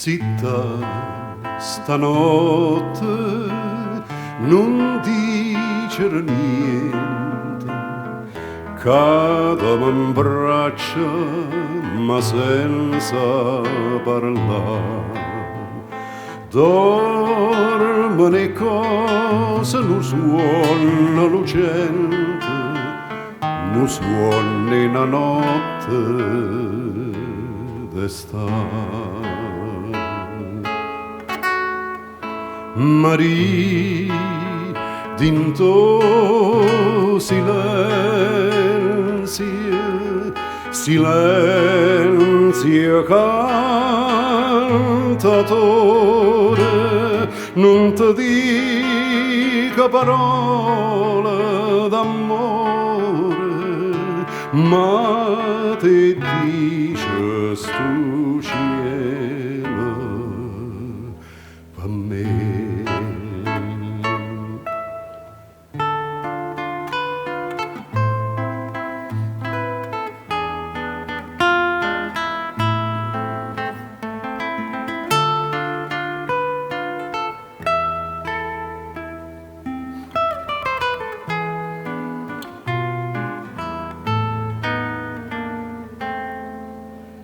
Zitta stanotte, non dicere niente, cado in braccia ma senza parlare. Dorme le cose, non suona lucente, non suona in la notte d'estate. Maria, dinto silenzio, silenzio cantatore, non ti dica parole d'amore, ma ti dice sto cielo per me.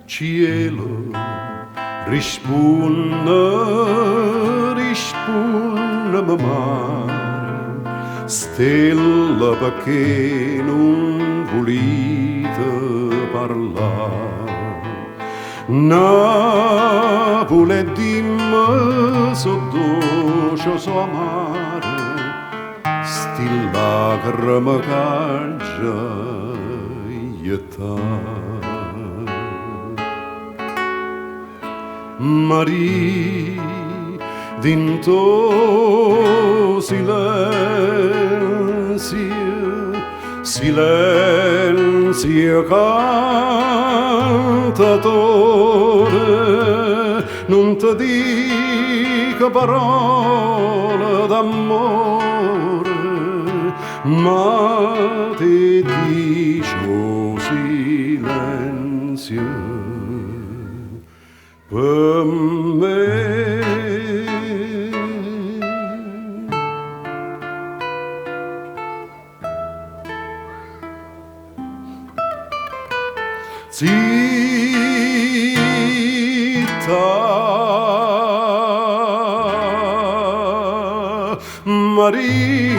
Cielo, risponde, risponde mare, stella perché non volete parlare. Napoli dimmi sotto so amare, sti lacrime caggia ietà. Maria, dinto silenzio, silenzio cantatore, non ti dica parole d'amore, ma ti dice silenzio per me. Zitta, Maria,